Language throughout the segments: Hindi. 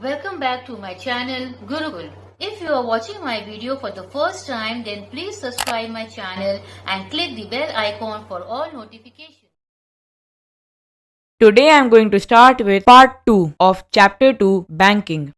Welcome back to my channel Gurukul. If you are watching my video for the first time, then please subscribe my channel and click the bell icon for all notifications. Today I am going to start with part 2 of chapter 2 banking.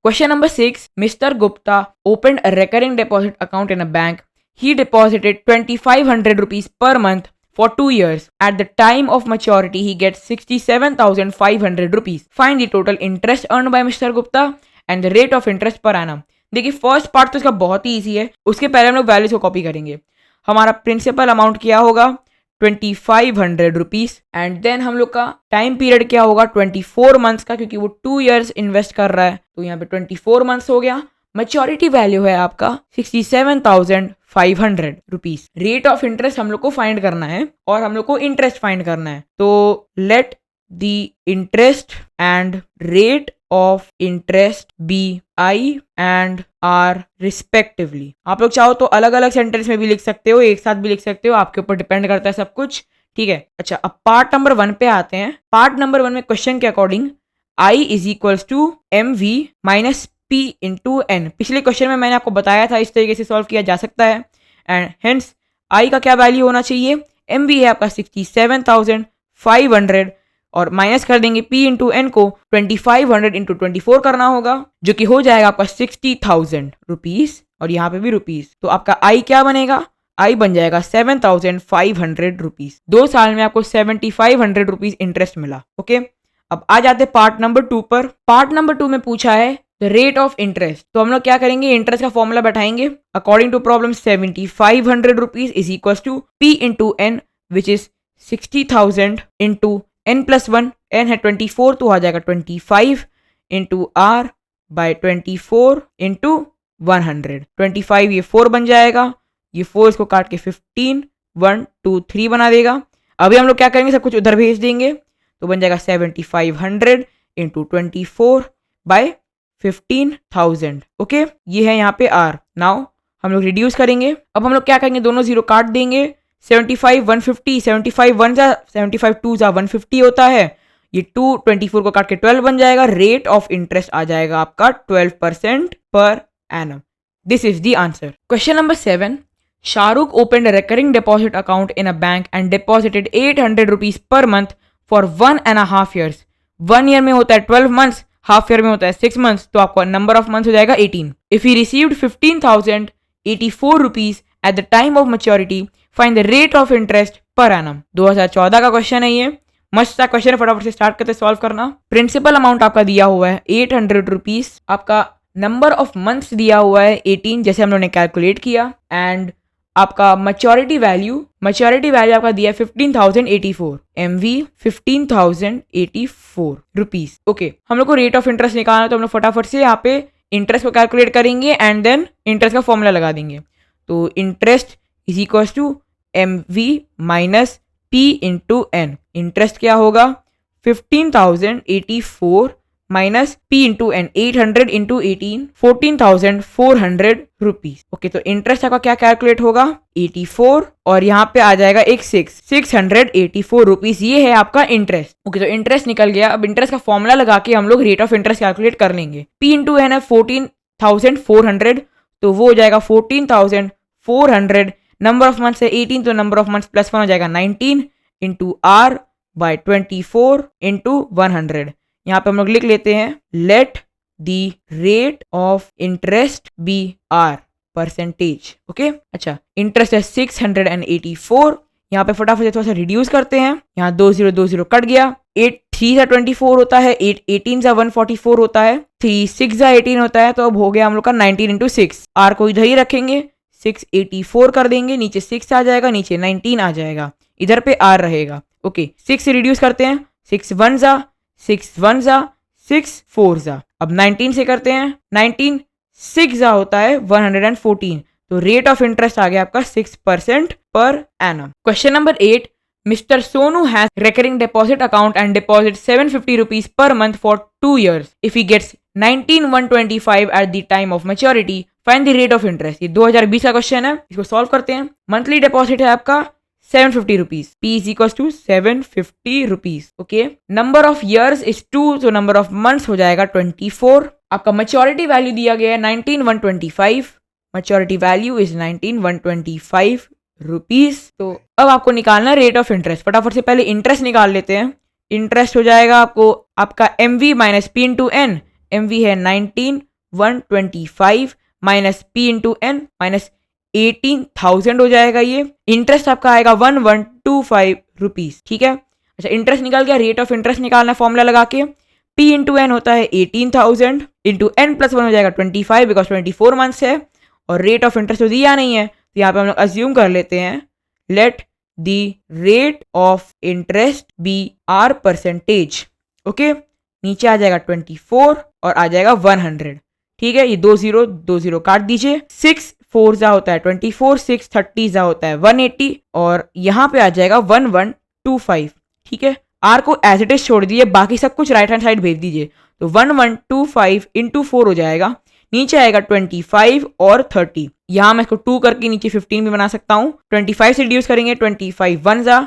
Question number 6. Mr. Gupta opened a recurring deposit account in a bank. He deposited 2500 rupees per month for 2 years. At the time of maturity, he gets 67,500 rupees. Find the total interest earned by Mr. Gupta and the rate of interest per annum. देखिए फर्स्ट पार्ट तो इसका बहुत ही ईजी है. उसके पहले हम लोग वैल्यूज को कॉपी करेंगे. हमारा प्रिंसिपल अमाउंट क्या होगा 2500 रुपीज एंड देन हम लोग का टाइम पीरियड क्या होगा 24 मंथ्स का, क्योंकि वो 2 इयर्स इन्वेस्ट कर रहा है तो यहाँ पे 24 मंथ्स हो गया. मैच्योरिटी वैल्यू है आपका 67,500 रुपीज. रेट ऑफ इंटरेस्ट हम लोग को फाइंड करना है और हम लोग को इंटरेस्ट फाइंड करना है. तो let the interest and rate of interest B I and R respectively. आप लोग चाहो तो अलग अलग सेंटेंस में भी लिख सकते हो, एक साथ भी लिख सकते हो, आपके ऊपर डिपेंड करता है सब कुछ. ठीक है. अच्छा, अब पार्ट नंबर 1 पे आते हैं. पार्ट नंबर 1 में क्वेश्चन के according I is equals to M V minus P into N. पिछले क्वेश्चन में मैंने आपको बताया था इस तरीके से सॉल्व किया जा सकता है. एंड हेंस आई का क्या वैल्यू होना चाहिए, एम वी है आपका 67,500 और माइनस कर देंगे p इंटू एन को 2500 इंटू 24 करना होगा, जो कि हो जाएगा आपका 60,000 रुपीज और यहाँ पे भी रुपीज. तो आपका आई क्या बनेगा, आई बन जाएगा 7,500 रुपीज. 2 साल में आपको 7,500 रुपीज इंटरेस्ट मिला. ओके. अब आ जाते पार्ट नंबर 2 पर. पार्ट नंबर 2 में पूछा है द रेट ऑफ इंटरेस्ट. तो हम लोग क्या करेंगे, इंटरेस्ट का फॉर्मूला बैठाएंगे. According to problem 7,500 rupees is equal to p into n which is 60,000 into n plus 1, n है 24 तो आ जाएगा 25 इंटू आर बाय 24 इंटू 100. 25 ये 4 बन जाएगा, ये 4 इसको काट के 15 1 2 3 बना देगा. अभी हम लोग क्या करेंगे, सब कुछ उधर भेज देंगे तो बन जाएगा 7,500 इंटू 24 बाय 15,000. ओके, ये है यहाँ पे आर. नाउ हम लोग रिड्यूस करेंगे. अब हम लोग क्या करेंगे, दोनों जीरो काट देंगे. 75 150, 75 1 जा 75 2 जा 150 होता है. ये 2 24 को काट के 12 बन जाएगा. रेट ऑफ इंटरेस्ट आ जाएगा आपका 12% per annum. This is the answer. Question number 7. Shahrukh opened a recurring deposit account in a bank and deposited 800 rupees per month for 1.5 years. 1 year में होता है 12 मंथ्स, हाफ ईयर में होता है 6 मंथ्स, तो आपका नंबर ऑफ मंथ्स हो जाएगा 18. If he received 15,084 rupees eight the time of maturity, find the rate of interest per annum. 2014 का क्वेश्चन है ये. मस्त सा क्वेश्चन है, फटाफट से स्टार्ट करते सॉल्व करना. प्रिंसिपल अमाउंट आपका दिया हुआ है 800 रुपीज. आपका नंबर ऑफ मंथ्स दिया हुआ है 18 जैसे हम लोगों ने कैलकुलेट किया. एंड आपका मैच्योरिटी वैल्यू आपका दिया है 15,084. MV 15,084 rupees. ओके, हम लोग को रेट ऑफ इंटरेस्ट निकालना है तो हम लोग फटाफट से यहाँ पे इंटरेस्ट को कैलकुलेट करेंगे एंड देन इंटरेस्ट का फॉर्मूला लगा देंगे. तो interest is equal to M V minus P into N. Interest क्या होगा 15,084 minus P into N 800 into 18 14,400 rupees. Okay, तो इंटरेस्ट आपका क्या कैलकुलेट होगा 84 और यहाँ पे आ जाएगा एक 684 रुपीज. ये है आपका इंटरेस्ट. ओके, तो इंटरेस्ट निकल गया. अब इंटरेस्ट का फॉर्मूला लगा के हम लोग रेट ऑफ इंटरेस्ट कैलकुलेट कर लेंगे. पी इंटू एन है 14,400 तो वो हो जाएगा 14,400. नंबर ऑफ मंथ्स है 18 तो नंबर ऑफ मंथ्स प्लस 1 हो जाएगा 19 इंटू आर बाय 24 इंटू 100. यहाँ पे हम लोग लिख लेते हैं let the rate of interest B R percentage. Okay, अच्छा, इंटरेस्ट है 684. यहाँ पे फटाफट से थोड़ा सा रिड्यूस करते हैं. यहाँ 20 कट गया. 8 3 जा 24 होता है, 8 18 जा 144 होता है, 3 6 जा 18 होता है. तो अब हो गया हम लोग का 19 इंटू 6. आर को इधर ही रखेंगे, 684 कर देंगे, नीचे 6 आ जाएगा, नीचे 19 आ जाएगा, इधर पे आर रहेगा. ओके, 6 से रिड्यूस करते हैं. 6 1 जा 6 1 जा 6 4 जा. अब 19 से करते हैं. 19 6 जा होता है 114. तो रेट ऑफ इंटरेस्ट आ गया आपका 6% per annum. Question number 8. Mr. Sonu has recurring deposit account and deposits 750 rupees per month for 2 years. If he gets 19,125 at the time of maturity, find the rate of interest. ये 2020 का क्वेश्चन है, इसको सॉल्व करते हैं. मंथली डिपॉजिट है आपका 750 rupees. P is equals to 750 rupees. Okay. Number of years is 2, so number of months हो जाएगा 24. आपका maturity value दिया गया है 19,125. Maturity value is 19,125 rupees. तो अब आपको निकालना है रेट ऑफ इंटरेस्ट. फटाफट से पहले इंटरेस्ट निकाल लेते हैं. इंटरेस्ट हो जाएगा आपको आपका MV minus P into N. MV है 19,125 minus P into N minus 18,000 हो जाएगा. ये इंटरेस्ट आपका आएगा 1125 रुपीज. ठीक है. अच्छा, इंटरेस्ट निकल गया. रेट ऑफ इंटरेस्ट निकालना फॉर्मूला लगा के. P इंटू N होता है 18,000 इंटू N प्लस 1 हो जाएगा 25 बिकॉज 24 मंथ्स है. और रेट ऑफ इंटरेस्ट तो दिया नहीं है, तो यहाँ पे हम लोग अज्यूम कर लेते हैं let the rate of interest B R percentage. Okay. नीचे आ जाएगा 24 और आ जाएगा 100. ठीक है. ये 2 0 काट दीजिए. 6 4 जा होता है 24, 6 30 जा होता है 180 और यहाँ पे आ जाएगा 1125. ठीक है. आर को एज इट इज छोड़ दीजिए, बाकी सब कुछ राइट हैंड साइड भेज दीजिए. तो 1125 इंटू 4 हो जाएगा. नीचे आएगा 25 और 30. यहाँ मैं इसको 2 करके नीचे 15 भी बना सकता हूँ. 25 से रिड्यूस करेंगे. 25 1 जा,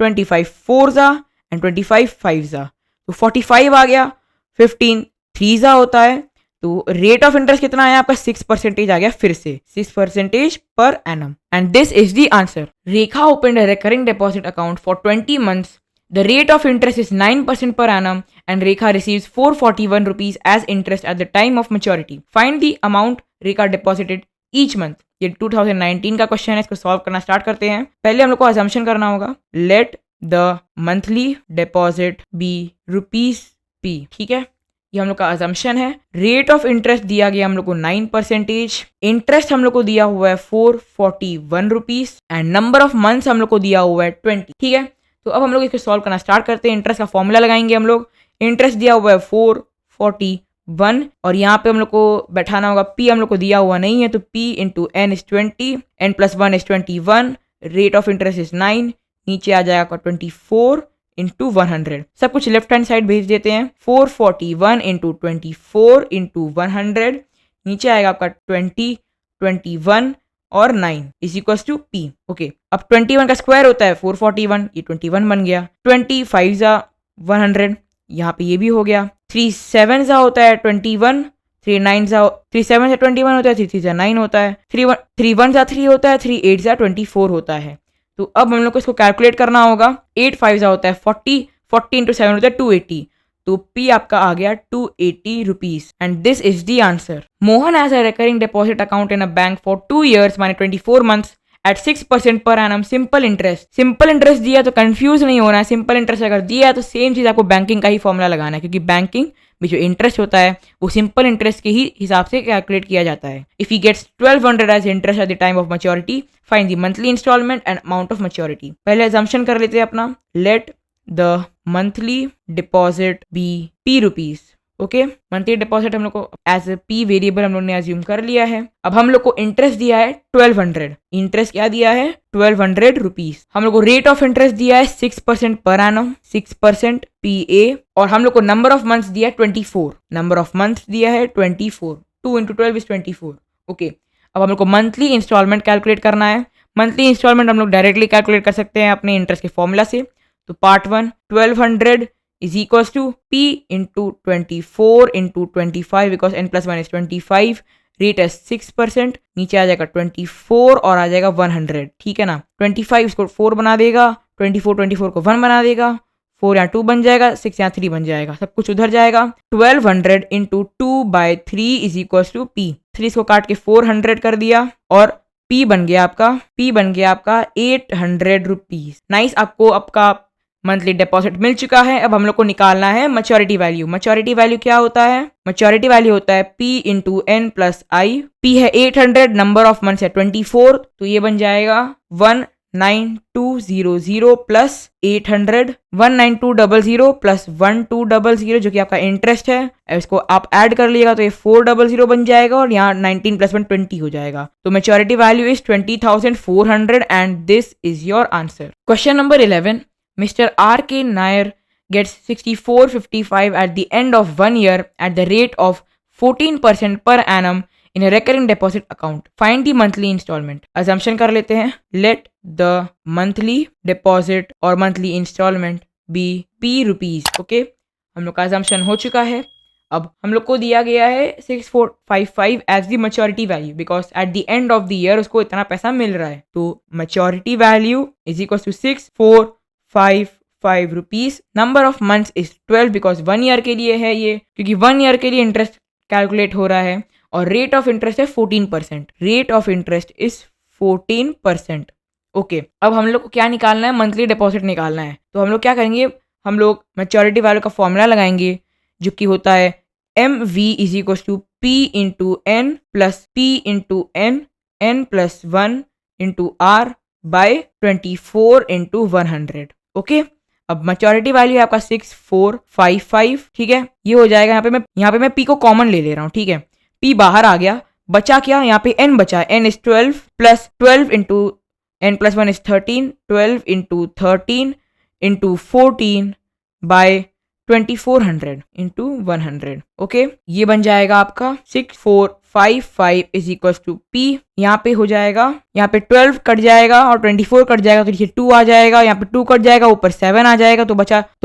25 4 जा एंड 25 5 जा, तो 45 आ गया. 15 3 जा होता है. तो रेट ऑफ इंटरेस्ट कितना है आपका 6% आ गया. फिर से 6% per annum. And this is the answer. Rekha open a recurring deposit account for 20 months. The rate of interest is 9% per annum and Rekha receives 441 rupees as interest at the time of maturity. Find the amount Rekha deposited each month. ये 2019 का क्वेश्चन है. इसको सॉल्व करना स्टार्ट करते हैं. पहले हम लोग को अजम्पशन करना होगा. Let the monthly deposit B rupees P. ठीक है. ये हम लोग का अजम्पशन है. रेट ऑफ इंटरेस्ट दिया गया हम लोग को 9%. इंटरेस्ट हम लोग को दिया हुआ है 441 rupees and number of months हम लोग को दिया हुआ है 20. ठीक है. तो अब हम लोग इसको सॉल्व करना स्टार्ट करते हैं. इंटरेस्ट का फॉर्मूला लगाएंगे हम लोग. इंटरेस्ट दिया हुआ है 441 और यहाँ पे हम लोग को बैठाना होगा. P हम लोग को दिया हुआ नहीं है, तो P into N is 20, N plus 1 is 21. Rate of interest is 9. नीचे आ जाएगा 24 इंटू 100. सब कुछ लेफ्ट हैंड साइड भेज देते हैं. 441 इंटू 24 इंटू 100. नीचे आएगा आपका 20, 21 और 9 is equals to P. Okay. अब 21 का स्क्वायर होता है 441. ये 21 बन गया. 25 जा 100. यहाँ पे ये भी हो गया. 3 7 जा होता है 21. 3 9 जा 3 7 जा 21 होता है. 3 3 जा 9 होता है. 3 1 जा 3 होता है. 3 8 जा 24 होता है. तो अब हम लोग को इसको कैलकुलेट करना होगा. 8 5 जा होता है 40. 40 इंटू 7 होता है 280. तो P आपका आ गया 280 rupees. And this is the answer. Mohan has a recurring deposit account in a bank for 2 years माने 24 months at 6% per annum simple interest. Simple interest दिया तो कंफ्यूज नहीं होना है. सिंपल इंटरेस्ट अगर दिया है तो सेम चीज आपको बैंकिंग का ही फॉर्मूला लगाना है, क्योंकि बैंकिंग में जो इंटरेस्ट होता है वो सिंपल इंटरेस्ट के ही हिसाब से कैलकुलेट किया जाता है. If he gets 1200 as interest at the time of maturity, find the monthly installment and amount of maturity. पहले अजम्पशन कर लेते हैं अपना. Let the monthly deposit B P rupees. Okay. Monthly deposit हम लोग को एज ए P वेरिएबल हम लोग ने अज्यूम कर लिया है. अब हम लोग को इंटरेस्ट दिया है 1200. इंटरेस्ट क्या दिया है 1200 रुपीज. हम लोग को रेट ऑफ इंटरेस्ट दिया है 6% पर एनम, 6% PA. और हम लोग को नंबर ऑफ मंथ्स दिया है 24. नंबर ऑफ मंथ्स दिया है 24. 2 इंटू 12 इज 24. ओके. अब हम लोग को मंथली इंस्टॉलमेंट कैलकुलेट करना है. मंथली इंस्टॉलमेंट हम लोग डायरेक्टली कैलकुलेट कर सकते हैं अपने इंटरेस्ट के फॉर्मूला से. तो part 1 1200 is equals to P into 24 into 25 because N plus 1 is 25. Rate है 6%. नीचे आ जाएगा 24 और आ जाएगा 100. ठीक है ना. 25 इसको 4 बना देगा. 24 को 1 बना देगा. 4 यहाँ 2 बन जाएगा. 6 यहाँ 3 बन जाएगा. सब कुछ उधर जाएगा. 1200 into 2/3 is equals to P. 3 को काट के 400 कर दिया और P बन गया आपका 800 रुपीज. नाइस. आपको आपका मंथली डिपॉजिट मिल चुका है. अब हम लोग को निकालना है मैच्योरिटी वैल्यू. मैच्योरिटी वैल्यू क्या होता है? मैच्योरिटी वैल्यू होता है P into N plus I. P है 800, नंबर ऑफ मंथ्स है 24, तो ये बन जाएगा 19200 प्लस 800. 19200 प्लस 1200 जो कि आपका इंटरेस्ट है. इसको आप ऐड कर लीजिएगा तो ये 400 बन जाएगा और यहाँ 19 प्लस 1 20 हो जाएगा. तो maturity value is 20,400 and this is your answer. Question number 11. Mr. R.K. Nair gets 64.55 at the end of 1 year at the rate of 14% per annum in a recurring deposit account, find the monthly installment. Assumption कर लेते हैं, लेट द मंथली डिपॉजिट और monthly installment B P rupees. Okay, हम लोग का अजम्पशन हो चुका है। अब हम लोग को दिया गया है 6455 as the maturity value, because at the end of the year उसको इतना पैसा मिल रहा है। तो maturity value is equal to 6455 rupees. Number of months is 12 because 1 year के लिए है ये, क्योंकि 1 ईयर के लिए इंटरेस्ट कैलकुलेट हो रहा है। और रेट ऑफ इंटरेस्ट है 14%। Rate of interest is 14%। Okay, अब हम लोग को क्या निकालना है, मंथली डिपॉजिट निकालना है। तो हम लोग क्या करेंगे, हम लोग मैच्योरिटी वैल्यू का फॉर्मूला लगाएंगे जो कि होता है MV is equal to P into N plus P into N plus 1 into R by 24 into 100। Okay, अब मैच्योरिटी वैल्यू है आपका 6455, ठीक है। ये हो जाएगा, यहाँ पे मैं P को कॉमन ले रहा हूँ, ठीक है। P बाहर आ गया, बचा क्या, यहाँ पे N बचा, N is 12 plus 12 into N plus 1 is 13, 12 into 13 into 14 by 2400 into 100। Okay, ये बन जाएगा आपका 6455 इज इक्वल टू P। यहाँ पे हो जाएगा, यहाँ पे 12 कट जाएगा और 24 कट जाएगा तो नीचे 2 आ जाएगा, यहाँ पे 2 कट जाएगा, ऊपर 7 आ जाएगा, तो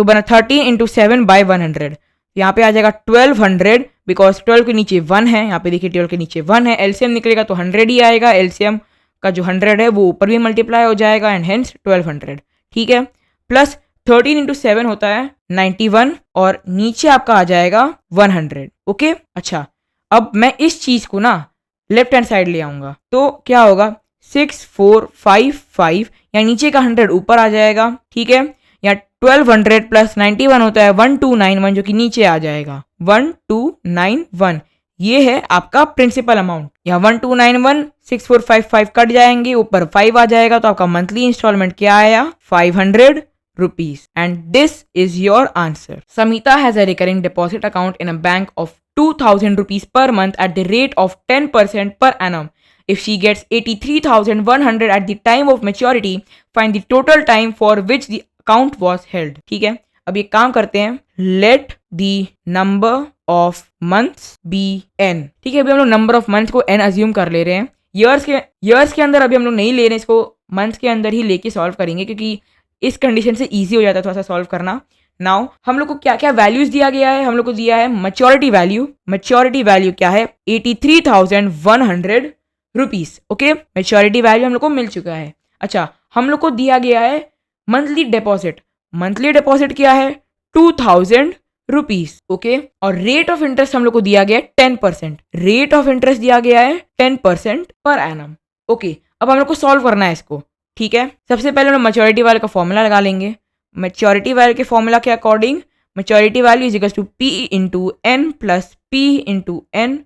बना 13 इंटू 7 बाय 100। यहाँ पे आ जाएगा 1200 बिकॉज 12 के नीचे 1 है, यहाँ पे देखिए 12 के नीचे 1 है। एलसीएम निकलेगा तो 100 ही आएगा, एलसीएम का जो 100 है वो ऊपर भी मल्टीप्लाई हो जाएगा एंड हेंस 1200, ठीक है। प्लस 13 इंटू 7 होता है 91 और नीचे आपका आ जाएगा 100। ओके, अच्छा, अब मैं इस चीज को ना लेफ्ट हैंड साइड ले आऊंगा तो क्या होगा, 6455 या नीचे का 100 ऊपर आ जाएगा, ठीक है। या 1200 प्लस 91 होता है 1291 जो कि नीचे आ जाएगा 1291। ये है आपका प्रिंसिपल अमाउंट। यहाँ 1291 6455 कट जाएंगे, ऊपर 5 आ जाएगा, तो आपका मंथली इंस्टॉलमेंट क्या आया, 500 rupees. And this is your answer. Samita has a recurring deposit account in a bank of 2000 rupees per month at the rate of 10% per annum. If she gets 83,100 at the time of maturity, find the total time for which the account was held. ठीक है, अब ये काम करते हैं, let the number of months be n। ठीक है, अभी हम लोग नंबर ऑफ मंथ्स को n अज्यूम कर ले रहे हैं। years के अंदर अभी हम लोग नहीं ले रहे हैं, इसको मंथ्स के अंदर ही लेके सॉल्व करेंगे क्योंकि इस कंडीशन से इजी हो जाता है थोड़ा सा सॉल्व करना। नाउ हम लोग को क्या क्या वैल्यूज दिया गया है, हम लोग को दिया है मैच्योरिटी वैल्यू। मैच्योरिटी वैल्यू क्या है, 83,100 रुपीज। ओके, मैच्योरिटी वैल्यू हम लोग को मिल चुका है। अच्छा, हम लोग को दिया गया है मंथली डिपॉजिट। मंथली डिपॉजिट क्या है, 2000 रुपीज। ओके, और रेट ऑफ इंटरेस्ट हम लोग को दिया गया है 10%। रेट ऑफ इंटरेस्ट दिया गया है 10% पर एनम। ओके, अब हम लोग को सॉल्व करना है इसको, ठीक है। सबसे पहले हम लोग मैच्योरिटी वैल्यू का फॉर्मूला लगा लेंगे। मैच्योरिटी वैल्यू के फॉर्मूला के according maturity value is equal to P into N plus P into N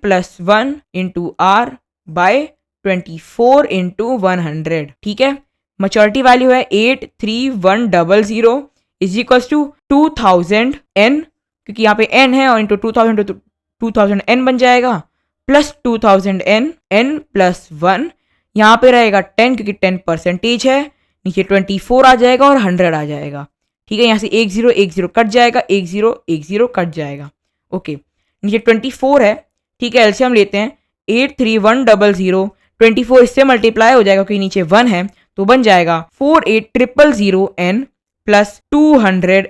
plus 1 into R by 24 into 100, ठीक है। मैच्योरिटी वैल्यू है 83100 इज इक्वल टू 2000 N, क्योंकि यहाँ पे N है और इंटू 2000 तो 2000 N बन जाएगा, प्लस 2000 N प्लस 1, यहाँ पे रहेगा 10 क्योंकि 10% है, नीचे 24 आ जाएगा और 100 आ जाएगा, ठीक है। यहाँ से 10 कट जाएगा, 10 कट जाएगा। ओके, नीचे 24 है, ठीक है। एलसीएम लेते हैं, 83100 24 इससे मल्टीप्लाई हो जाएगा क्योंकि नीचे 1 है, तो बन जाएगा 48000N plus 200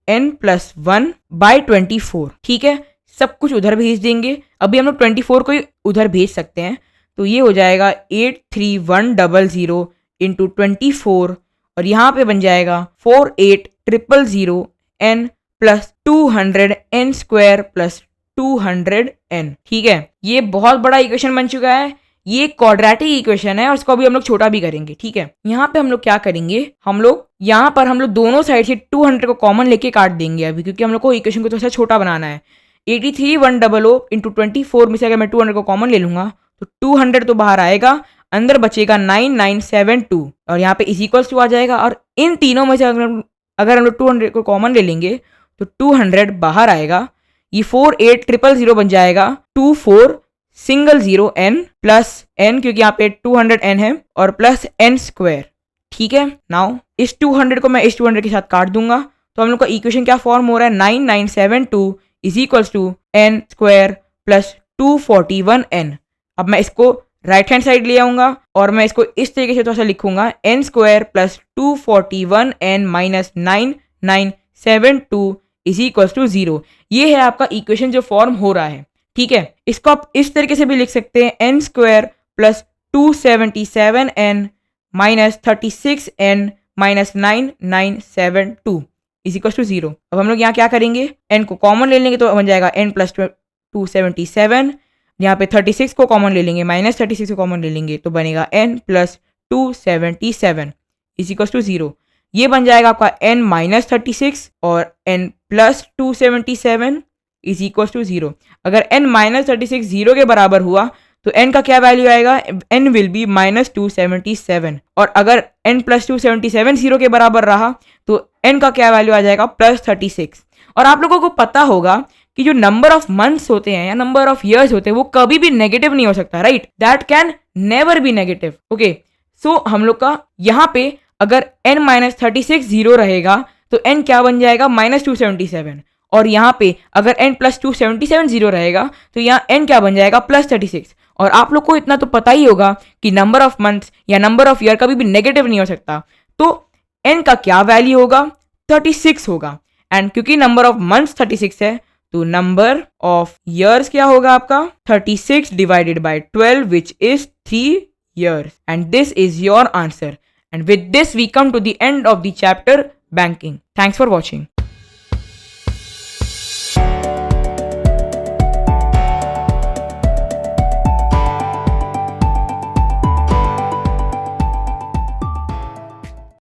N plus 1 bye 24, ठीक है। सब कुछ उधर भेज देंगे, अभी हम लोग 24 को ही उधर भेज सकते हैं, तो ये हो जाएगा 83100 इंटू 24 और यहाँ पे बन जाएगा 48000N plus 200 N square plus 200 N, ठीक है। ये बहुत बड़ा इक्वेशन बन चुका है, ये क्वाड्रेटिक इक्वेशन है और इसको अभी हम लोग छोटा भी करेंगे, ठीक है। यहाँ पे हम लोग क्या करेंगे, हम लोग यहाँ पर हम लोग दोनों साइड से 200 को कॉमन लेके काट देंगे अभी, क्योंकि हम लोग को इक्वेशन को थोड़ा सा छोटा बनाना है। 83100 इंटू 24 में से अगर मैं 200 को कॉमन ले लूंगा तो 200 तो बाहर आएगा, अंदर बचेगा 9972 और यहाँ पे इज इक्वल्स टू आ जाएगा। और इन तीनों में से अगर हम लोग 200 को कॉमन ले लेंगे तो 200 बाहर आएगा, ये 48000 बन जाएगा 2400N प्लस N, क्योंकि यहाँ पे 200N है, और प्लस N स्क्वायर, ठीक है। नाउ इस 200 को मैं इस 200 के साथ काट दूंगा, तो हम लोग का इक्वेशन क्या फॉर्म हो रहा है, 9972 is equals to N square plus 241n। अब मैं इसको राइट हैंड साइड ले आऊंगा और मैं इसको इस तरीके से थोड़ा सा लिखूंगा, n square plus 241n minus 9972 is equal to 0। ये है आपका इक्वेशन जो फॉर्म हो रहा है, ठीक है। इसको आप इस तरीके से भी लिख सकते हैं, n square plus 277n minus 36n minus 9972 is equal to 0। अब हम लोग यहाँ क्या करेंगे, n को कॉमन ले लेंगे तो बन जाएगा n प्लस 277, यहाँ पे 36 को कॉमन ले लेंगे, माइनस 36 को कॉमन ले लेंगे तो बनेगा n plus 277 is equal to 0। ये बन जाएगा आपका n माइनस 36 और n plus 277 is equal to 0। अगर n माइनस 36 0 के बराबर हुआ तो n का क्या वैल्यू आएगा, n विल बी माइनस 277। और अगर n प्लस 277 0 के बराबर रहा तो n का क्या वैल्यू आ जाएगा, प्लस 36। और आप लोगों को पता होगा कि जो नंबर ऑफ मंथ्स होते हैं या नंबर ऑफ ईयर्स होते हैं वो कभी भी नेगेटिव नहीं हो सकता, right, that can never be negative. Okay, so हम लोग का यहाँ पे अगर n माइनस 36 0 रहेगा तो n क्या बन जाएगा, माइनस 277। और यहाँ पे अगर n प्लस 277 0 रहेगा तो यहाँ n क्या बन जाएगा, प्लस 36। और आप लोग को इतना तो पता ही होगा कि नंबर ऑफ मंथ्स या नंबर ऑफ ईयर कभी भी नेगेटिव नहीं हो सकता, तो n का क्या वैल्यू होगा, 36 होगा। एंड क्योंकि नंबर ऑफ मंथ्स 36 है तो नंबर ऑफ ईयर्स क्या होगा आपका, 36 divided by 12 which is 3 years। And this is your answer. And with this we come to the end of the chapter banking. Thanks for watching.